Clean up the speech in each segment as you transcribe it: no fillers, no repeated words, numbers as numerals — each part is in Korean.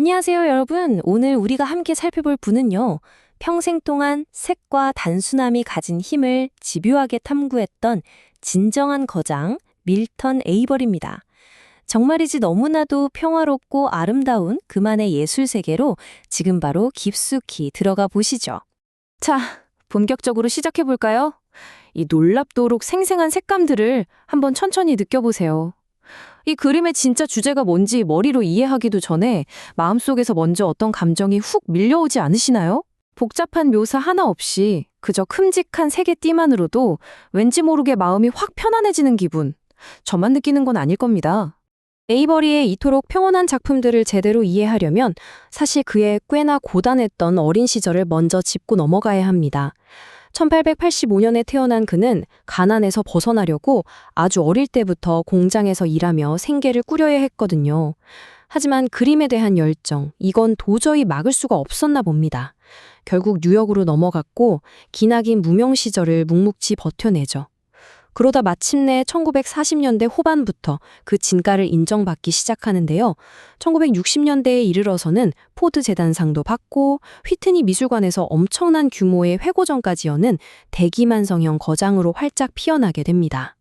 안녕하세요, 여러분. 오늘 우리가 함께 살펴볼 분은요, 평생 동안 색과 단순함이 가진 힘을 집요하게 탐구했던 진정한 거장, 밀턴 에이버리입니다. 정말이지 너무나도 평화롭고 아름다운 그만의 예술 세계로 지금 바로 깊숙이 들어가 보시죠. 자, 본격적으로 시작해볼까요? 이 놀랍도록 생생한 색감들을 한번 천천히 느껴보세요. 이 그림의 진짜 주제가 뭔지 머리로 이해하기도 전에 마음속에서 먼저 어떤 감정이 훅 밀려오지 않으시나요? 복잡한 묘사 하나 없이 그저 큼직한 색의 띠만으로도 왠지 모르게 마음이 확 편안해지는 기분. 저만 느끼는 건 아닐 겁니다. 에이버리의 이토록 평온한 작품들을 제대로 이해하려면 사실 그의 꽤나 고단했던 어린 시절을 먼저 짚고 넘어가야 합니다. 1885년에 태어난 그는 가난에서 벗어나려고 아주 어릴 때부터 공장에서 일하며 생계를 꾸려야 했거든요. 하지만 그림에 대한 열정, 이건 도저히 막을 수가 없었나 봅니다. 결국 뉴욕으로 넘어갔고 기나긴 무명 시절을 묵묵히 버텨내죠. 그러다 마침내 1940년대 후반부터 그 진가를 인정받기 시작하는데요. 1960년대에 이르러서는 포드 재단상도 받고 휘트니 미술관에서 엄청난 규모의 회고전까지 여는 대기만성형 거장으로 활짝 피어나게 됩니다.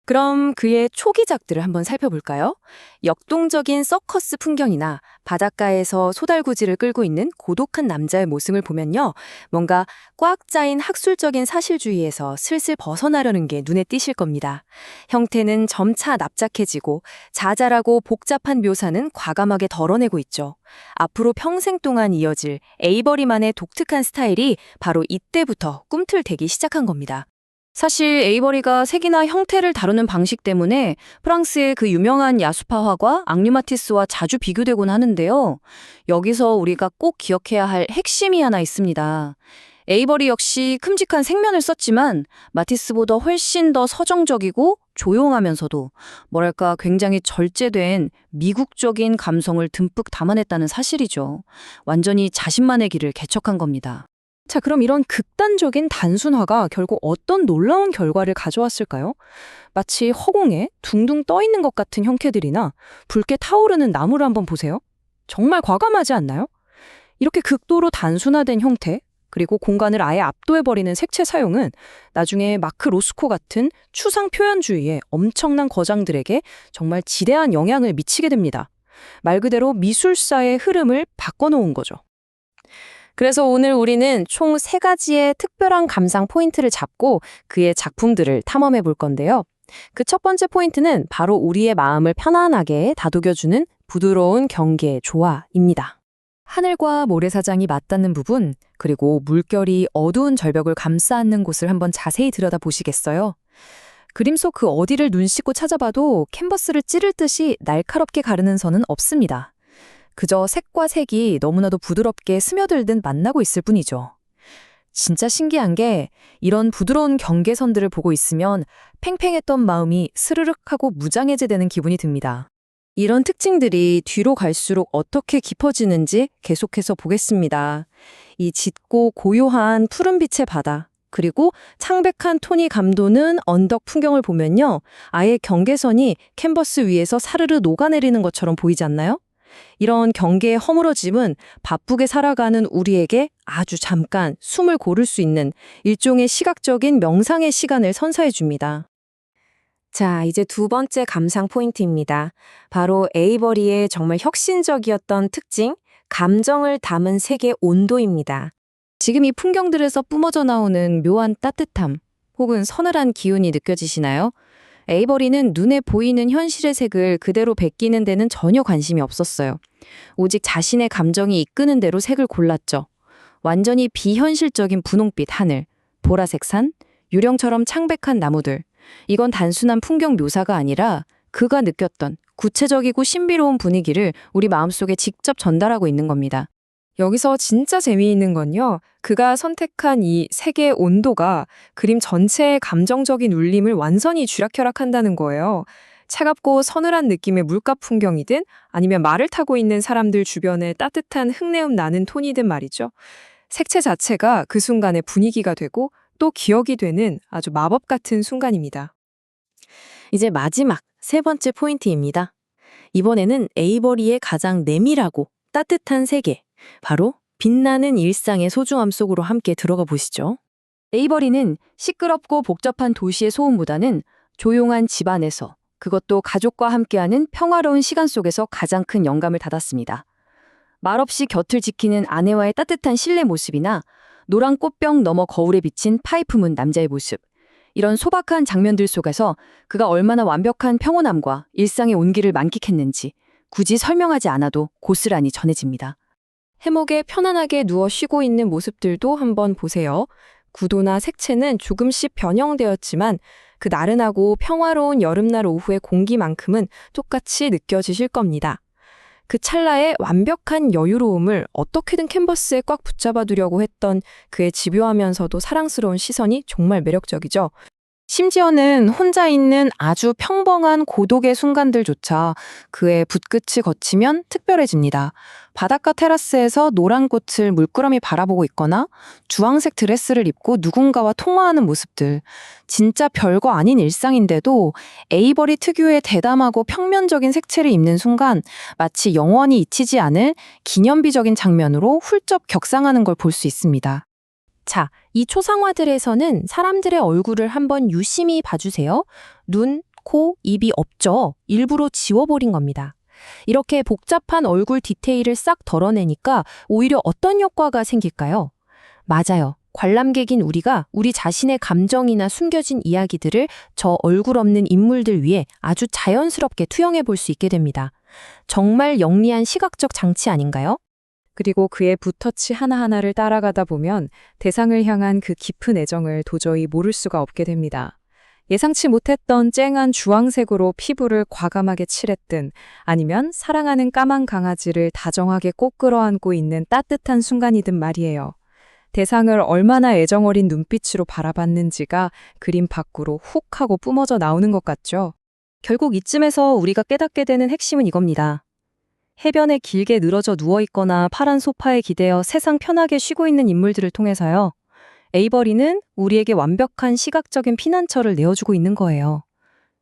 그럼 그의 초기작들을 한번 살펴볼까요? 역동적인 서커스 풍경이나 바닷가에서 소달구지를 끌고 있는 고독한 남자의 모습을 보면요. 뭔가 꽉 짜인 학술적인 사실주의에서 슬슬 벗어나려는 게 눈에 띄실 겁니다. 형태는 점차 납작해지고 자잘하고 복잡한 묘사는 과감하게 덜어내고 있죠. 앞으로 평생 동안 이어질 에이버리만의 독특한 스타일이 바로 이때부터 꿈틀대기 시작한 겁니다. 사실 에이버리가 색이나 형태를 다루는 방식 때문에 프랑스의 그 유명한 야수파 화가 앙류마티스와 자주 비교되곤 하는데요. 여기서 우리가 꼭 기억해야 할 핵심이 하나 있습니다. 에이버리 역시 큼직한 색면을 썼지만 마티스보다 훨씬 더 서정적이고 조용하면서도 뭐랄까 굉장히 절제된 미국적인 감성을 듬뿍 담아냈다는 사실이죠. 완전히 자신만의 길을 개척한 겁니다. 자, 그럼 이런 극단적인 단순화가 결국 어떤 놀라운 결과를 가져왔을까요? 마치 허공에 둥둥 떠 있는 것 같은 형태들이나 붉게 타오르는 나무를 한번 보세요. 정말 과감하지 않나요? 이렇게 극도로 단순화된 형태, 그리고 공간을 아예 압도해버리는 색채 사용은 나중에 마크 로스코 같은 추상 표현주의의 엄청난 거장들에게 정말 지대한 영향을 미치게 됩니다. 말 그대로 미술사의 흐름을 바꿔놓은 거죠. 그래서 오늘 우리는 총 3가지의 특별한 감상 포인트를 잡고 그의 작품들을 탐험해 볼 건데요. 그 첫 번째 포인트는 바로 우리의 마음을 편안하게 다독여주는 부드러운 경계의 조화입니다. 하늘과 모래사장이 맞닿는 부분, 그리고 물결이 어두운 절벽을 감싸 안는 곳을 한번 자세히 들여다보시겠어요? 그림 속 그 어디를 눈 씻고 찾아봐도 캔버스를 찌를 듯이 날카롭게 가르는 선은 없습니다. 그저 색과 색이 너무나도 부드럽게 스며들듯 만나고 있을 뿐이죠. 진짜 신기한 게 이런 부드러운 경계선들을 보고 있으면 팽팽했던 마음이 스르륵 하고 무장해제되는 기분이 듭니다. 이런 특징들이 뒤로 갈수록 어떻게 깊어지는지 계속해서 보겠습니다. 이 짙고 고요한 푸른빛의 바다, 그리고 창백한 톤이 감도는 언덕 풍경을 보면요. 아예 경계선이 캔버스 위에서 사르르 녹아내리는 것처럼 보이지 않나요? 이런 경계의 허물어짐은 바쁘게 살아가는 우리에게 아주 잠깐 숨을 고를 수 있는 일종의 시각적인 명상의 시간을 선사해 줍니다. 자, 이제 두 번째 감상 포인트입니다. 바로 에이버리의 정말 혁신적이었던 특징, 감정을 담은 색의 온도입니다. 지금 이 풍경들에서 뿜어져 나오는 묘한 따뜻함, 혹은 서늘한 기운이 느껴지시나요? 에이버리는 눈에 보이는 현실의 색을 그대로 베끼는 데는 전혀 관심이 없었어요. 오직 자신의 감정이 이끄는 대로 색을 골랐죠. 완전히 비현실적인 분홍빛 하늘, 보라색 산, 유령처럼 창백한 나무들. 이건 단순한 풍경 묘사가 아니라 그가 느꼈던 구체적이고 신비로운 분위기를 우리 마음속에 직접 전달하고 있는 겁니다. 여기서 진짜 재미있는 건요. 그가 선택한 이 색의 온도가 그림 전체의 감정적인 울림을 완전히 쥐락펴락한다는 거예요. 차갑고 서늘한 느낌의 물가 풍경이든 아니면 말을 타고 있는 사람들 주변에 따뜻한 흙내음 나는 톤이든 말이죠. 색채 자체가 그 순간의 분위기가 되고 또 기억이 되는 아주 마법 같은 순간입니다. 이제 마지막 세 번째 포인트입니다. 이번에는 에이버리의 가장 내밀하고 따뜻한 세계, 바로 빛나는 일상의 소중함 속으로 함께 들어가 보시죠. 에이버리는 시끄럽고 복잡한 도시의 소음보다는 조용한 집안에서, 그것도 가족과 함께하는 평화로운 시간 속에서 가장 큰 영감을 받았습니다. 말없이 곁을 지키는 아내와의 따뜻한 실내 모습이나 노란 꽃병 너머 거울에 비친 파이프 문 남자의 모습, 이런 소박한 장면들 속에서 그가 얼마나 완벽한 평온함과 일상의 온기를 만끽했는지 굳이 설명하지 않아도 고스란히 전해집니다. 해목에 편안하게 누워 쉬고 있는 모습들도 한번 보세요. 구도나 색채는 조금씩 변형되었지만 그 나른하고 평화로운 여름날 오후의 공기만큼은 똑같이 느껴지실 겁니다. 그 찰나의 완벽한 여유로움을 어떻게든 캔버스에 꽉 붙잡아두려고 했던 그의 집요하면서도 사랑스러운 시선이 정말 매력적이죠. 심지어는 혼자 있는 아주 평범한 고독의 순간들조차 그의 붓끝이 거치면 특별해집니다. 바닷가 테라스에서 노란 꽃을 물끄러미 바라보고 있거나 주황색 드레스를 입고 누군가와 통화하는 모습들. 진짜 별거 아닌 일상인데도 에이버리 특유의 대담하고 평면적인 색채를 입는 순간 마치 영원히 잊히지 않을 기념비적인 장면으로 훌쩍 격상하는 걸 볼 수 있습니다. 자, 이 초상화들에서는 사람들의 얼굴을 한번 유심히 봐주세요. 눈, 코, 입이 없죠. 일부러 지워버린 겁니다. 이렇게 복잡한 얼굴 디테일을 싹 덜어내니까 오히려 어떤 효과가 생길까요? 맞아요. 관람객인 우리가 우리 자신의 감정이나 숨겨진 이야기들을 저 얼굴 없는 인물들 위에 아주 자연스럽게 투영해 볼 수 있게 됩니다. 정말 영리한 시각적 장치 아닌가요? 그리고 그의 붓터치 하나하나를 따라가다 보면 대상을 향한 그 깊은 애정을 도저히 모를 수가 없게 됩니다. 예상치 못했던 쨍한 주황색으로 피부를 과감하게 칠했든 아니면 사랑하는 까만 강아지를 다정하게 꼭 끌어안고 있는 따뜻한 순간이든 말이에요. 대상을 얼마나 애정어린 눈빛으로 바라봤는지가 그림 밖으로 훅 하고 뿜어져 나오는 것 같죠. 결국 이쯤에서 우리가 깨닫게 되는 핵심은 이겁니다. 해변에 길게 늘어져 누워있거나 파란 소파에 기대어 세상 편하게 쉬고 있는 인물들을 통해서요. 에이버리는 우리에게 완벽한 시각적인 피난처를 내어주고 있는 거예요.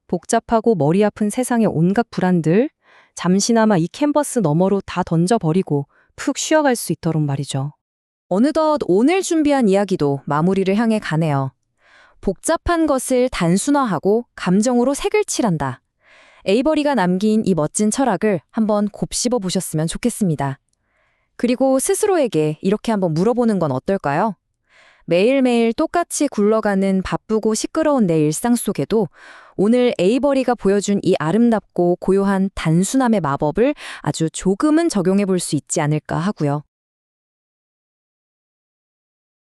복잡하고 머리 아픈 세상의 온갖 불안들, 잠시나마 이 캔버스 너머로 다 던져버리고 푹 쉬어갈 수 있도록 말이죠. 어느덧 오늘 준비한 이야기도 마무리를 향해 가네요. 복잡한 것을 단순화하고 감정으로 색을 칠한다. 에이버리가 남긴 이 멋진 철학을 한번 곱씹어 보셨으면 좋겠습니다. 그리고 스스로에게 이렇게 한번 물어보는 건 어떨까요? 매일매일 똑같이 굴러가는 바쁘고 시끄러운 내 일상 속에도 오늘 에이버리가 보여준 이 아름답고 고요한 단순함의 마법을 아주 조금은 적용해 볼 수 있지 않을까 하고요.